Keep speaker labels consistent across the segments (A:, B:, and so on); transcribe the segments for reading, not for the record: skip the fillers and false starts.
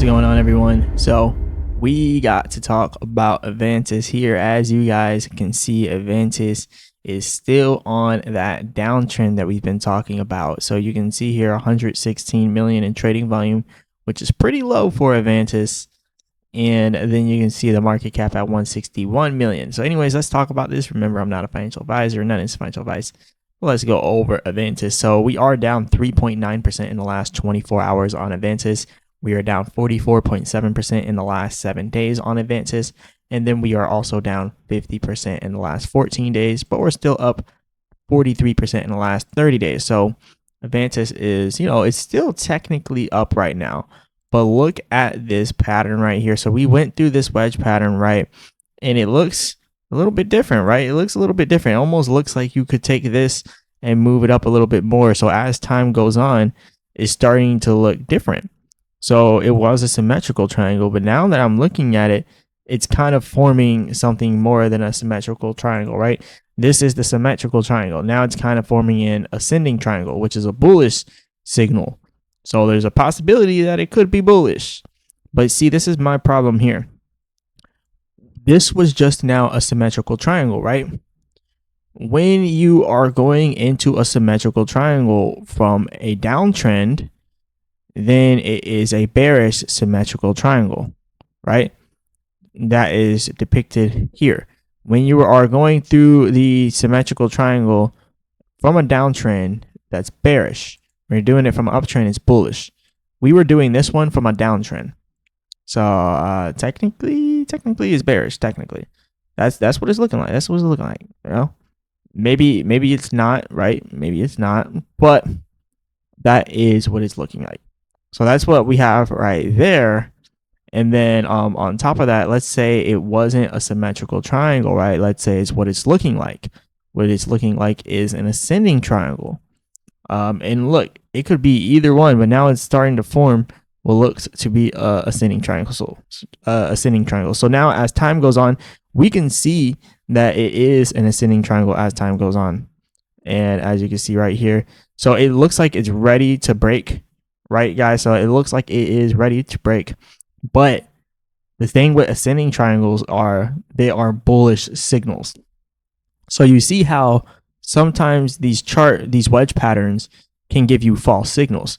A: going on, everyone? So we got to talk about Avantis here. As you guys can see, Avantis is still on that downtrend that we've been talking about. So you can see here 116 million in trading volume, which is pretty low for Avantis. And then you can see the market cap at 161 million. So anyways, let's talk about this. Remember, I'm not a financial advisor. None is financial advice. Let's go over Avantis. So we are down 3.9% in the last 24 hours on Avantis. We are down 44.7% in the last 7 days on Avantis. And then we are also down 50% in the last 14 days, but we're still up 43% in the last 30 days. So Avantis is, it's still technically up right now. But look at this pattern right here. So we went through this wedge pattern, right? And it looks a little bit different, right? It looks a little bit different. It almost looks like you could take this and move it up a little bit more. So as time goes on, it's starting to look different. So it was a symmetrical triangle, but now that I'm looking at it, it's kind of forming something more than a symmetrical triangle, right? This is the symmetrical triangle. Now it's kind of forming an ascending triangle, which is a bullish signal. So there's a possibility that it could be bullish. But see, this is my problem here. This was just now a symmetrical triangle, right? When you are going into a symmetrical triangle from a downtrend, then it is a bearish symmetrical triangle, right? That is depicted here. When you are going through the symmetrical triangle from a downtrend, that's bearish. When you're doing it from an uptrend, it's bullish. We were doing this one from a downtrend. So technically it's bearish. Technically, that's what it's looking like. That's what it's looking like. Maybe it's not, right? Maybe it's not, but that is what it's looking like. So that's what we have right there. And then on top of that, let's say it wasn't a symmetrical triangle, right? Let's say it's what it's looking like. What it's looking like is an ascending triangle. And look, it could be either one, but now it's starting to form what looks to be a ascending triangle. So now as time goes on, we can see that it is an ascending triangle as time goes on. And as you can see right here, so it looks like it's ready to break, right, guys? So it looks like it is ready to break. But the thing with ascending triangles they are bullish signals. So you see how sometimes these wedge patterns can give you false signals.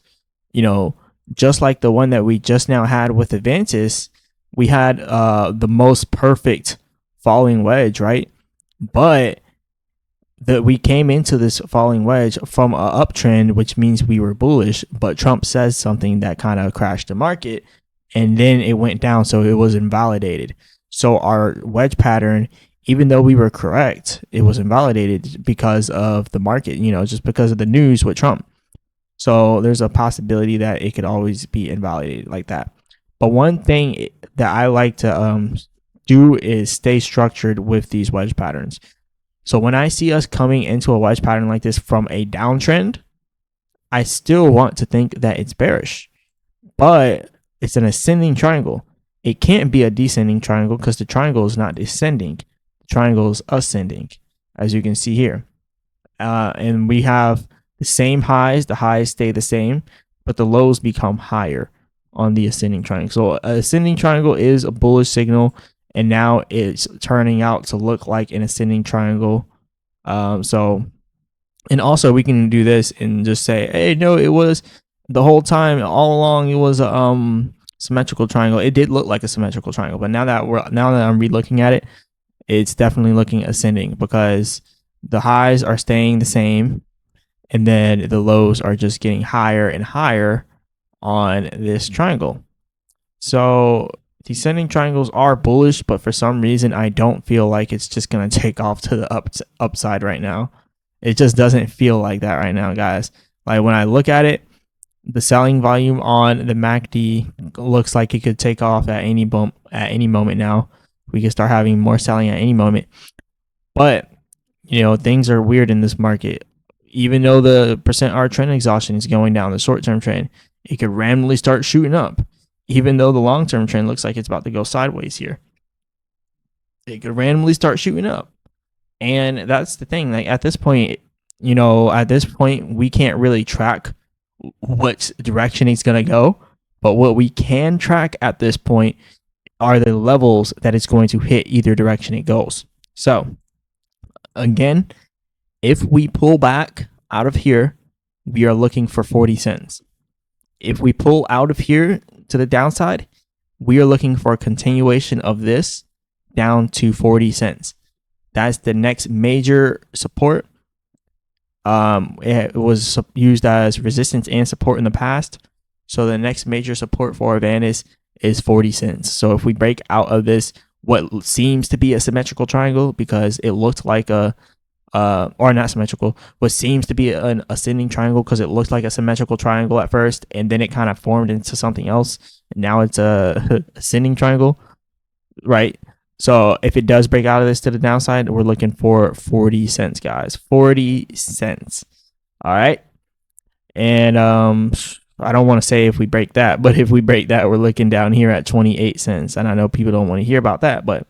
A: Just like the one that we just now had with Avantis, we had the most perfect falling wedge, right? But we came into this falling wedge from an uptrend, which means we were bullish, but Trump says something that kind of crashed the market, and then it went down, so it was invalidated. So our wedge pattern, even though we were correct, it was invalidated because of the market, just because of the news with Trump. So there's a possibility that it could always be invalidated like that. But one thing that I like to do is stay structured with these wedge patterns. So when I see us coming into a wedge pattern like this from a downtrend, I still want to think that it's bearish, but it's an ascending triangle. It can't be a descending triangle because the triangle is not descending. The triangle is ascending, as you can see here. And we have the same highs. The highs stay the same, but the lows become higher on the ascending triangle. So an ascending triangle is a bullish signal, and now it's turning out to look like an ascending triangle. And also we can do this and just say, hey, no, it was the whole time, all along, it was a symmetrical triangle. It did look like a symmetrical triangle, but now that I'm re-looking at it, it's definitely looking ascending because the highs are staying the same, and then the lows are just getting higher and higher on this triangle. So descending triangles are bullish, but for some reason, I don't feel like it's just going to take off to the upside right now. It just doesn't feel like that right now, guys. Like when I look at it, the selling volume on the MACD looks like it could take off at any moment now. We could start having more selling at any moment. But, things are weird in this market. Even though the %R trend exhaustion is going down, the short-term trend, it could randomly start shooting up. Even though the long-term trend looks like it's about to go sideways here, it could randomly start shooting up. And that's the thing. Like at this point, we can't really track what direction it's going to go But what we can track at this point are the levels that it's going to hit either direction it goes. So again, if we pull back out of here, we are looking for 40 cents. If we pull out of here to the downside, we are looking for a continuation of this down to 40 cents. That's the next major support. It was used as resistance and support in the past. So the next major support for Avantis is 40 cents. So if we break out of this, what seems to be a symmetrical triangle, because it looked like a or not symmetrical, what seems to be an ascending triangle, because it looked like a symmetrical triangle at first, and then it kind of formed into something else. And now it's a ascending triangle, right? So if it does break out of this to the downside, we're looking for 40 cents, guys. 40 cents. All right. And I don't want to say if we break that, but if we break that, we're looking down here at 28 cents. And I know people don't want to hear about that, but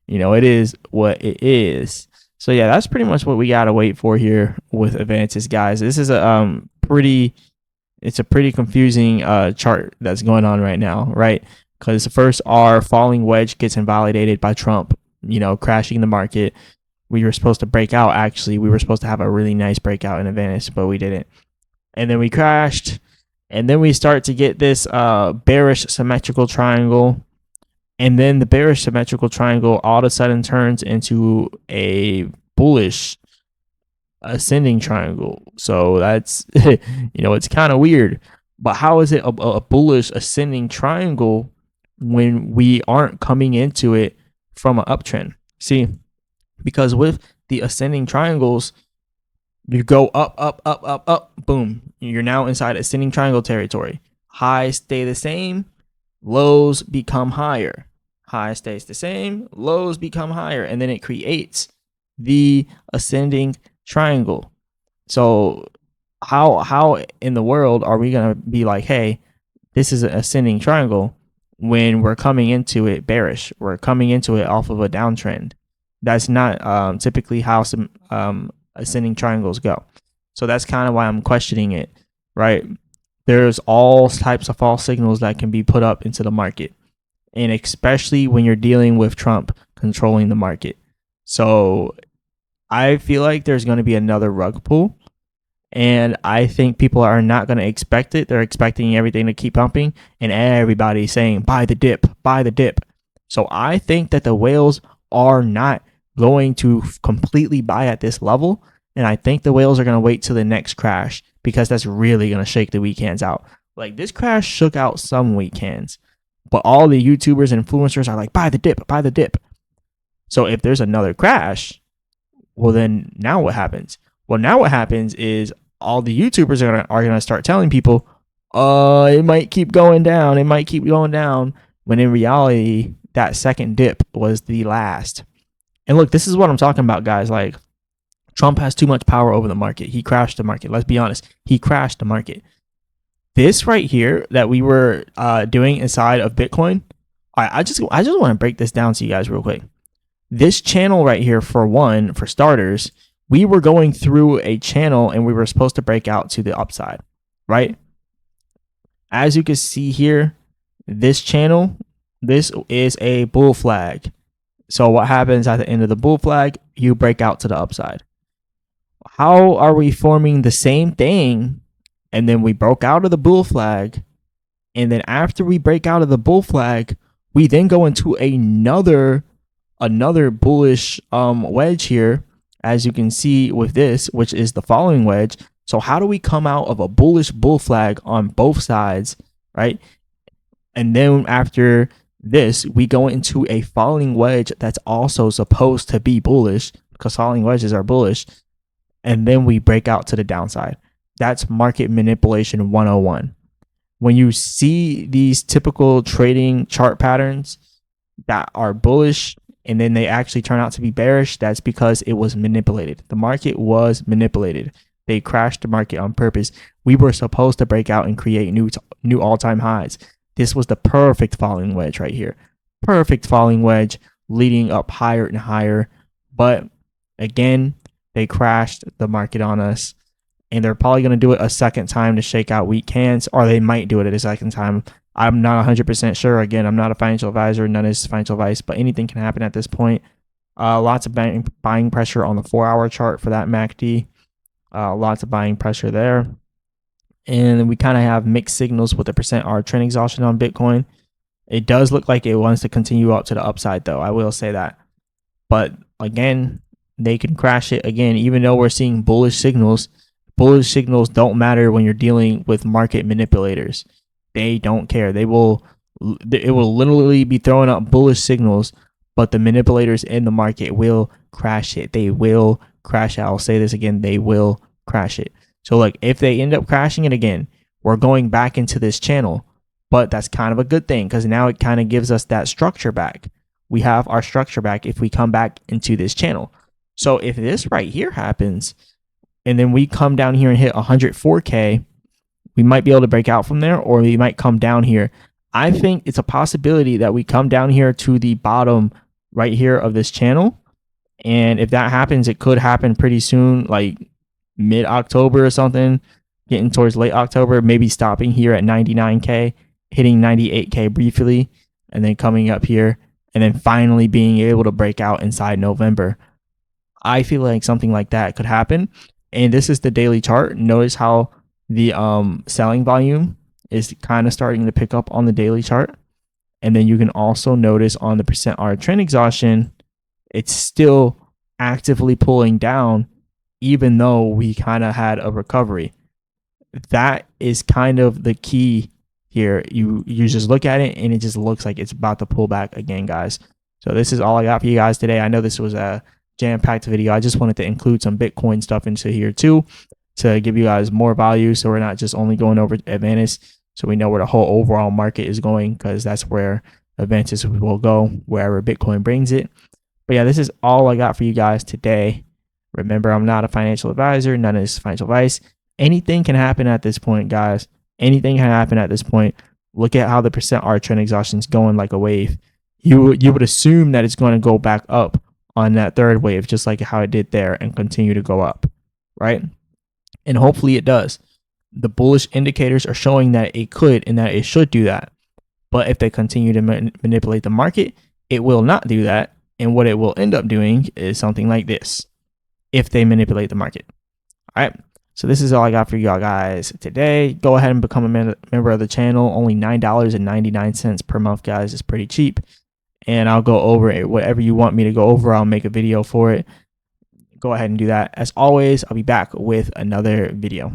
A: you know, it is what it is. So yeah, that's pretty much what we got to wait for here with Avantis, guys. This is a pretty confusing chart that's going on right now, right? Because first our falling wedge gets invalidated by Trump, you know, crashing the market. We were supposed to break out. Actually, we were supposed to have a really nice breakout in Avantis, but we didn't. And then we crashed, and then we start to get this bearish symmetrical triangle. And then the bearish symmetrical triangle all of a sudden turns into a bullish ascending triangle. So that's, you know, it's kind of weird. But how is it a bullish ascending triangle when we aren't coming into it from an uptrend? See, because with the ascending triangles, you go up, up, up, up, up, boom. You're now inside ascending triangle territory. Highs stay the same, lows become higher. High stays the same, lows become higher, and then it creates the ascending triangle. So how in the world are we going to be like, hey, this is an ascending triangle when we're coming into it bearish? We're coming into it off of a downtrend. That's not typically how some ascending triangles go. So that's kind of why I'm questioning it, right? There's all types of false signals that can be put up into the market, and especially when you're dealing with Trump controlling the market. So I feel like there's going to be another rug pull, and I think people are not going to expect it. They're expecting everything to keep pumping, and everybody's saying, buy the dip, buy the dip. So I think that the whales are not going to completely buy at this level, and I think the whales are going to wait till the next crash, because that's really going to shake the weak hands out. Like, this crash shook out some weak hands, but all the YouTubers and influencers are like, buy the dip, buy the dip. So if there's another crash, well, then now what happens? Well, now what happens is all the YouTubers are gonna start telling people, it might keep going down. It might keep going down. When in reality, that second dip was the last. And look, this is what I'm talking about, guys. Like, Trump has too much power over the market. He crashed the market. Let's be honest. He crashed the market. This right here that we were doing inside of Bitcoin, I just want to break this down to you guys real quick. This channel right here, for starters, we were going through a channel and we were supposed to break out to the upside, right? As you can see here, this channel, this is a bull flag. So what happens at the end of the bull flag? You break out to the upside. How are we forming the same thing? And then we broke out of the bull flag. And then after we break out of the bull flag, we then go into another bullish wedge here, as you can see with this, which is the following wedge. So how do we come out of a bullish bull flag on both sides, right? And then after this, we go into a falling wedge that's also supposed to be bullish, because falling wedges are bullish. And then we break out to the downside. That's market manipulation 101. When you see these typical trading chart patterns that are bullish and then they actually turn out to be bearish, that's because it was manipulated. The market was manipulated. They crashed the market on purpose. We were supposed to break out and create new all-time highs. This was the perfect falling wedge right here. Perfect falling wedge leading up higher and higher. But again, they crashed the market on us. And they're probably going to do it a second time to shake out weak hands, or they might do it at a second time. I'm not 100% sure. Again, I'm not a financial advisor. None is financial advice, but anything can happen at this point. Lots of buying pressure on the 4-hour chart for that MACD. Lots of buying pressure there. And we kind of have mixed signals with the percent R trend exhaustion on Bitcoin. It does look like it wants to continue up to the upside, though. I will say that. But again, they can crash it again, even though we're seeing bullish signals. Bullish signals don't matter when you're dealing with market manipulators. They don't care. It will literally be throwing up bullish signals, but the manipulators in the market will crash it. They will crash it. I'll say this again. They will crash it. So like if they end up crashing it again, we're going back into this channel, but that's kind of a good thing because now it kind of gives us that structure back. We have our structure back if we come back into this channel. So if this right here happens, and then we come down here and hit 104K, we might be able to break out from there, or we might come down here. I think it's a possibility that we come down here to the bottom right here of this channel. And if that happens, it could happen pretty soon, like mid-October or something, getting towards late October, maybe stopping here at 99K, hitting 98K briefly, and then coming up here, and then finally being able to break out inside November. I feel like something like that could happen. And this is the daily chart. Notice how the selling volume is kind of starting to pick up on the daily chart. And then you can also notice on the percent R trend exhaustion, it's still actively pulling down, even though we kind of had a recovery. That is kind of the key here. You just look at it and it just looks like it's about to pull back again, guys. So this is all I got for you guys today. I know this was a jam-packed video. I just wanted to include some Bitcoin stuff into here too to give you guys more value, so we're not just only going over Avantis, so we know where the whole overall market is going, because that's where Avantis will go, wherever Bitcoin brings it. But yeah, this is all I got for you guys today. Remember, I'm not a financial advisor. None of this is financial advice. Anything can happen at this point, guys. Anything can happen at this point. Look at how the percent R trend exhaustion is going like a wave. You would assume that it's going to go back up on that third wave, just like how it did there, and continue to go up, right? And hopefully it does. The bullish indicators are showing that it could and that it should do that. But if they continue to manipulate the market, it will not do that. And what it will end up doing is something like this, if they manipulate the market. All right. So this is all I got for y'all guys today. Go ahead and become a member of the channel. Only $9.99 per month, guys. It's pretty cheap. And I'll go over it. Whatever you want me to go over, I'll make a video for it. Go ahead and do that. As always, I'll be back with another video.